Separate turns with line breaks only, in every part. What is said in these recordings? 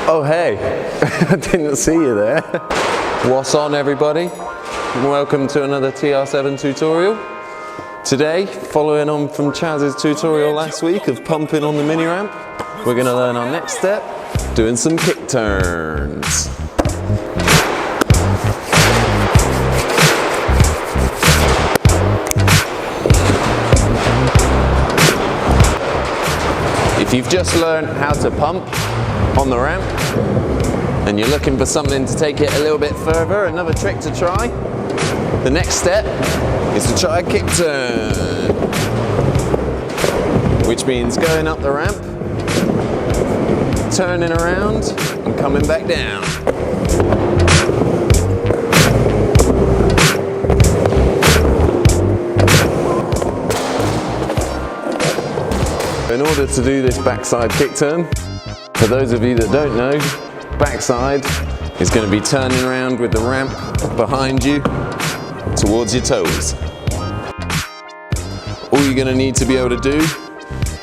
Oh hey, I didn't see you there. What's on everybody? Welcome to another TR7 tutorial. Today, following on from Chaz's tutorial last week of pumping on the mini ramp, we're going to learn our next step, doing some kick turns. If you've just learned how to pump on the ramp and you're looking for something to take it a little bit further, another trick to try, the next step is to try a kick turn, which means going up the ramp, turning around and coming back down. In order to do this backside kick turn, for those of you that don't know, backside is going to be turning around with the ramp behind you towards your toes. All you're going to need to be able to do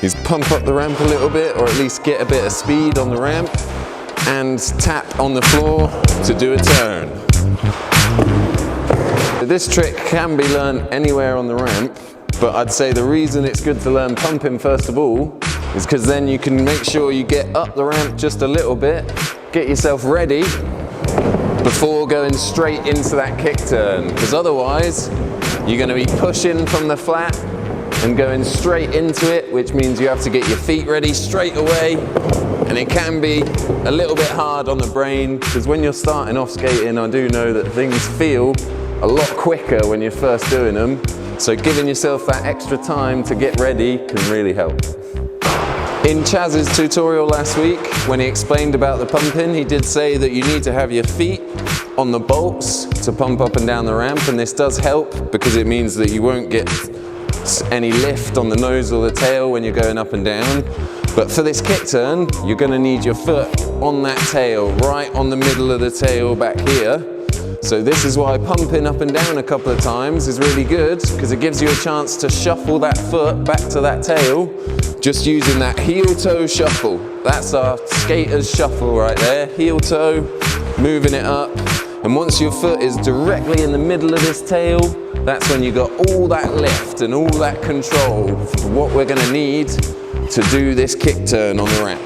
is pump up the ramp a little bit, or at least get a bit of speed on the ramp and tap on the floor to do a turn. This trick can be learned anywhere on the ramp, but I'd say the reason it's good to learn pumping first of all is because then you can make sure you get up the ramp just a little bit, get yourself ready before going straight into that kick turn, because otherwise you're going to be pushing from the flat and going straight into it, which means you have to get your feet ready straight away, and it can be a little bit hard on the brain, because when you're starting off skating, I do know that things feel a lot quicker when you're first doing them, so giving yourself that extra time to get ready can really help. In Chaz's tutorial last week, when he explained about the pumping, he did say that you need to have your feet on the bolts to pump up and down the ramp, and this does help because it means that you won't get any lift on the nose or the tail when you're going up and down. But for this kick turn, you're going to need your foot on that tail, right on the middle of the tail back here. So this is why pumping up and down a couple of times is really good, because it gives you a chance to shuffle that foot back to that tail, just using that heel-toe shuffle. That's our skater's shuffle right there, heel-toe, moving it up. And once your foot is directly in the middle of this tail, that's when you got all that lift and all that control for what we're gonna need to do this kick turn on the ramp.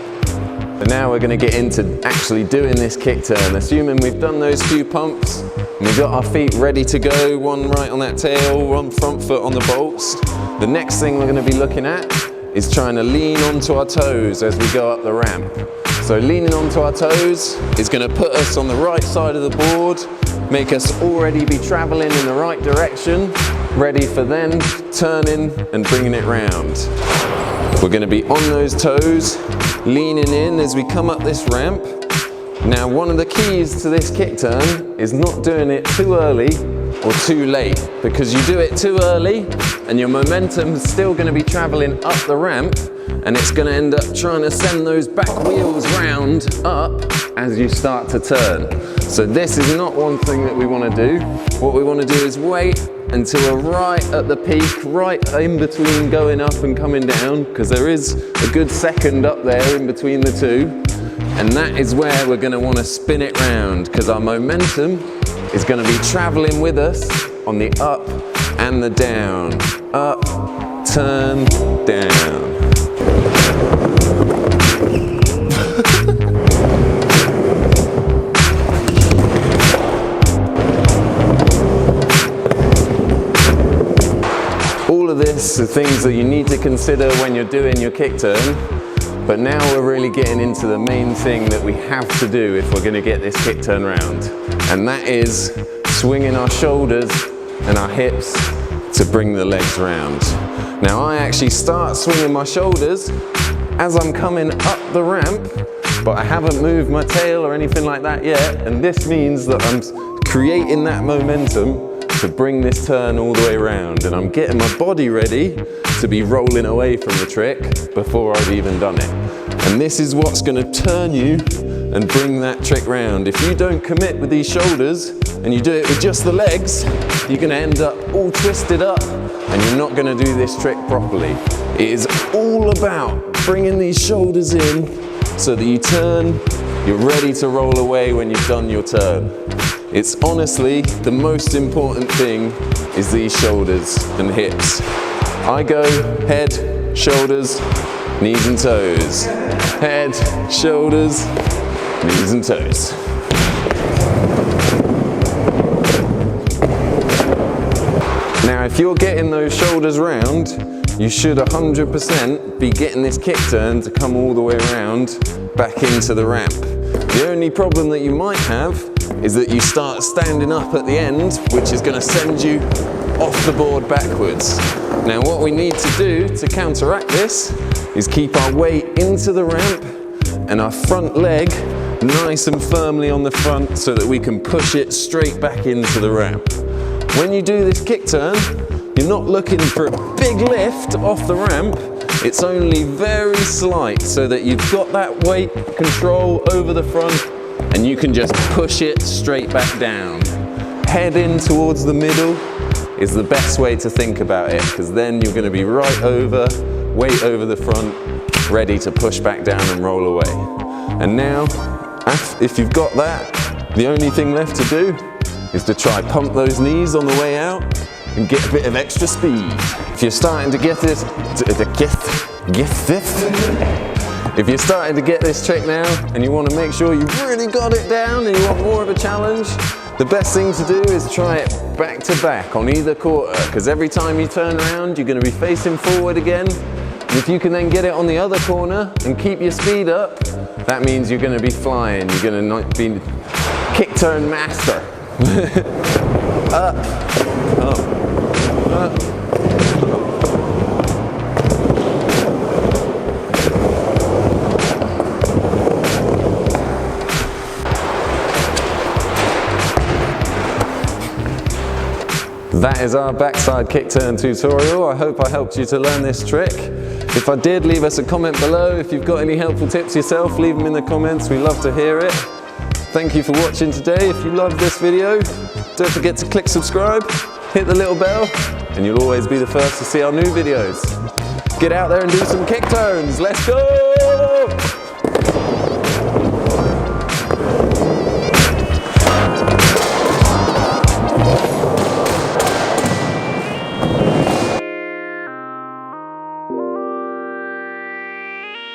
But now we're going to get into actually doing this kick turn. Assuming we've done those few pumps and we've got our feet ready to go, one right on that tail, one front foot on the bolts, the next thing we're going to be looking at is trying to lean onto our toes as we go up the ramp. So leaning onto our toes is going to put us on the right side of the board, make us already be traveling in the right direction, ready for then turning and bringing it round. We're going to be on those toes, leaning in as we come up this ramp. Now, one of the keys to this kick turn is not doing it too early or too late, because you do it too early and your momentum is still going to be traveling up the ramp, and it's going to end up trying to send those back wheels round up as you start to turn. So this is not one thing that we want to do. What we want to do is wait until we're right at the peak, right in between going up and coming down, because there is a good second up there in between the two, and that is where we're going to want to spin it round, because our momentum is going to be traveling with us on the up and the down. Up, turn, down. All of this are things that you need to consider when you're doing your kick turn, but now we're really getting into the main thing that we have to do if we're going to get this kick turn round, and that is swinging our shoulders and our hips to bring the legs round. Now I actually start swinging my shoulders as I'm coming up the ramp, but I haven't moved my tail or anything like that yet, and this means that I'm creating that momentum to bring this turn all the way around, and I'm getting my body ready to be rolling away from the trick before I've even done it. And this is what's going to turn you and bring that trick round. If you don't commit with these shoulders and you do it with just the legs, you're going to end up all twisted up and you're not going to do this trick properly. It is all about bringing these shoulders in so that you turn you're ready to roll away when you've done your turn. It's honestly the most important thing is these shoulders and hips. I go head, shoulders, knees and toes. Head, shoulders, knees and toes. Now if you're getting those shoulders round, you should 100% be getting this kick turn to come all the way around back into the ramp. The only problem that you might have is that you start standing up at the end, which is going to send you off the board backwards. Now what we need to do to counteract this is keep our weight into the ramp and our front leg nice and firmly on the front so that we can push it straight back into the ramp. When you do this kick turn, you're not looking for a big lift off the ramp, it's only very slight so that you've got that weight control over the front and you can just push it straight back down. Head in towards the middle is the best way to think about it, because then you're going to be right over, weight over the front, ready to push back down and roll away. And now, if you've got that, the only thing left to do is to try pump those knees on the way out and get a bit of extra speed. If you're starting to get this, if you're starting to get this trick now and you want to make sure you've really got it down and you want more of a challenge, the best thing to do is try it back to back on either quarter, because every time you turn around you're going to be facing forward again. And if you can then get it on the other corner and keep your speed up, that means you're going to be flying, you're going to be kick turn master. Up, up, up. That is our backside kick turn tutorial. I hope I helped you to learn this trick. If I did, leave us a comment below. If you've got any helpful tips yourself, leave them in the comments. We love to hear it. Thank you for watching today. If you loved this video, don't forget to click subscribe, hit the little bell, and you'll always be the first to see our new videos. Get out there and do some kick turns. Let's go!